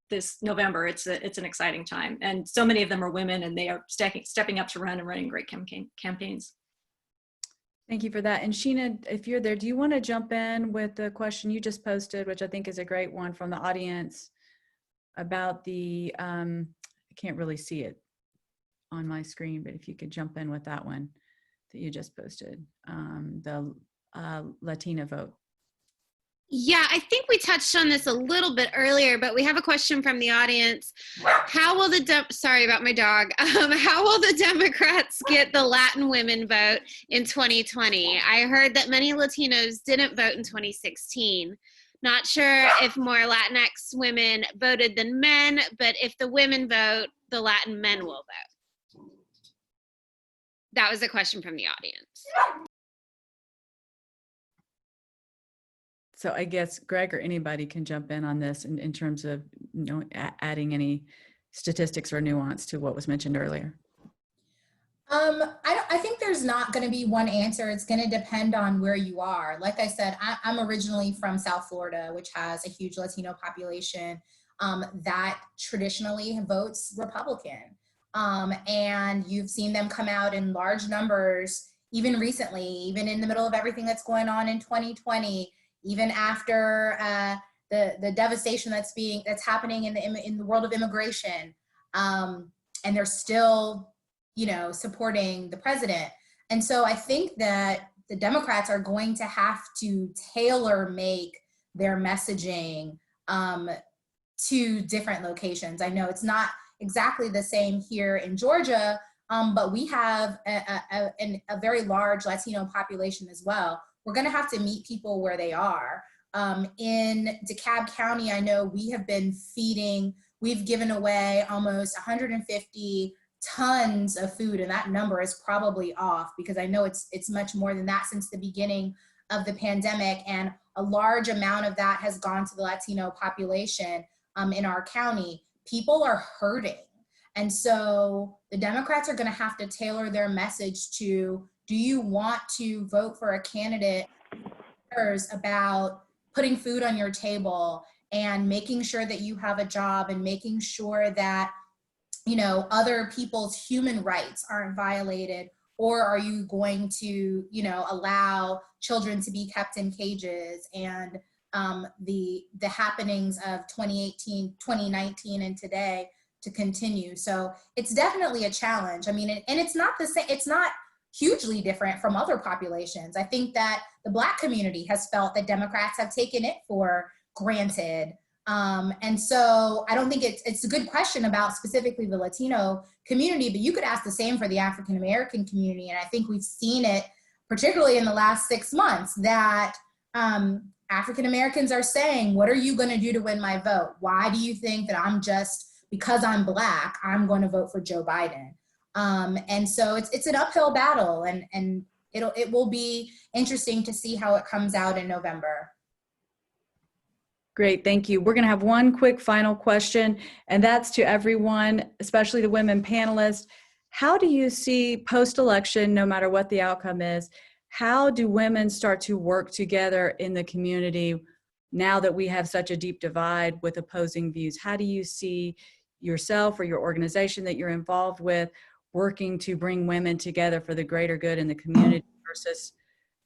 This November, it's an exciting time, and so many of them are women, and they are stepping up to run and running great campaigns. Thank you for that. And Sheena, if you're there, do you want to jump in with the question you just posted, which I think is a great one from the audience about the, I can't really see it on my screen, but if you could jump in with that one that you just posted, the Latina vote. Yeah, I think we touched on this a little bit earlier, but we have a question from the audience. How will sorry about my dog. How will the Democrats get the Latin women vote in 2020? I heard that many Latinos didn't vote in 2016. Not sure if more Latinx women voted than men, but if the women vote, the Latin men will vote. That was a question from the audience. So I guess Greg or anybody can jump in on this in terms of, you know, adding any statistics or nuance to what was mentioned earlier. I think there's not going to be one answer. It's going to depend on where you are. Like I said, I'm originally from South Florida, which has a huge Latino population that traditionally votes Republican. And you've seen them come out in large numbers, even recently, even in the middle of everything that's going on in 2020. Even after the devastation that's happening in the world of immigration, and they're still, you know, supporting the president. And so I think that the Democrats are going to have to tailor make their messaging to different locations. I know it's not exactly the same here in Georgia, but we have a very large Latino population as well. We're going to have to meet people where they are. In DeKalb County, I know we've given away almost 150 tons of food, and that number is probably off because I know it's much more than that since the beginning of the pandemic, and a large amount of that has gone to the Latino population in our county. People are hurting. And so the Democrats are going to have to tailor their message to, do you want to vote for a candidate who cares about putting food on your table and making sure that you have a job and making sure that, you know, other people's human rights aren't violated? Or are you going to, you know, allow children to be kept in cages and the happenings of 2018, 2019, and today to continue? So it's definitely a challenge. I mean, and it's not the same. It's not hugely different from other populations. I think that the Black community has felt that Democrats have taken it for granted. And so I don't think it's a good question about specifically the Latino community, but you could ask the same for the African American community. And I think we've seen it, particularly in the last 6 months, that African Americans are saying, what are you going to do to win my vote? Why do you think that because I'm Black, I'm going to vote for Joe Biden? And so it's an uphill battle, and it will be interesting to see how it comes out in November. Great, thank you. We're going to have one quick final question, and that's to everyone, especially the women panelists. How do you see post-election, no matter what the outcome is, how do women start to work together in the community now that we have such a deep divide with opposing views, how do you see yourself or your organization that you're involved with working to bring women together for the greater good in the community versus,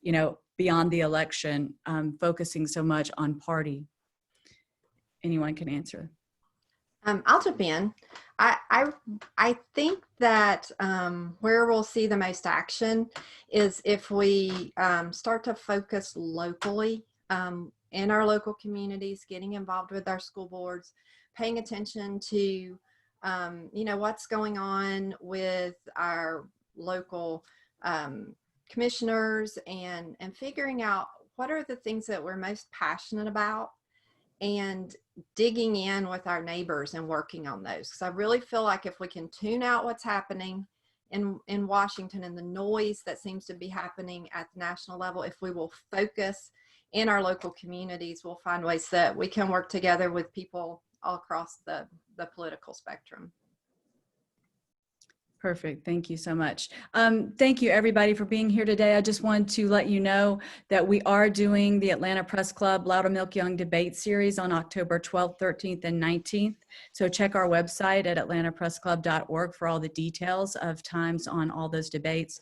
you know, beyond the election, focusing so much on party? Anyone can answer. I'll jump in. I think that where we'll see the most action is if we start to focus locally in our local communities, getting involved with our school boards, paying attention to you know, what's going on with our local commissioners and figuring out what are the things that we're most passionate about, and digging in with our neighbors and working on those. Because I really feel like if we can tune out what's happening in Washington and the noise that seems to be happening at the national level, if we will focus in our local communities, we'll find ways that we can work together with people all across the political spectrum. Perfect. Thank you so much. Thank you everybody for being here today. I just wanted to let you know that we are doing the Atlanta Press Club Loudermilk Young Debate Series on October 12th, 13th, and 19th. So check our website at atlantapressclub.org for all the details of times on all those debates.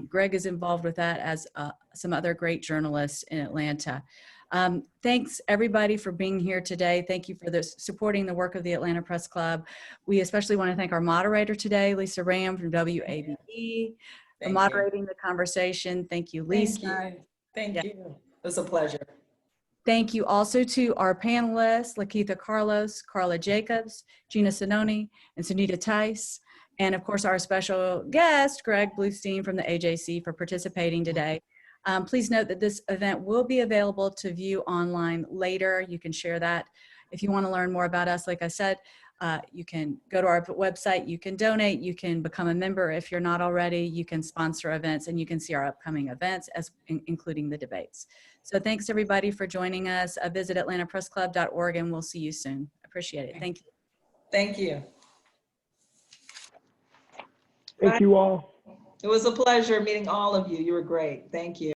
Greg is involved with that, as some other great journalists in Atlanta. Thanks everybody for being here today. Thank you for supporting the work of the Atlanta Press Club. We especially want to thank our moderator today, Lisa Ram from WABE, for moderating the conversation. Thank you, Lisa. Thank you. It was a pleasure. Thank you also to our panelists, Lakeitha Carlos, Carla Jacobs, Gina Sinoni, and Sunita Tice. And of course, our special guest, Greg Bluestein from the AJC, for participating today. Please note that this event will be available to view online later. You can share that. If you want to learn more about us, like I said, you can go to our website, you can donate, you can become a member if you're not already, you can sponsor events, and you can see our upcoming events, including the debates. So thanks everybody for joining us. Visit atlantapressclub.org and we'll see you soon. Appreciate it. Thank you. Thank you. Thank you all. It was a pleasure meeting all of you. You were great. Thank you.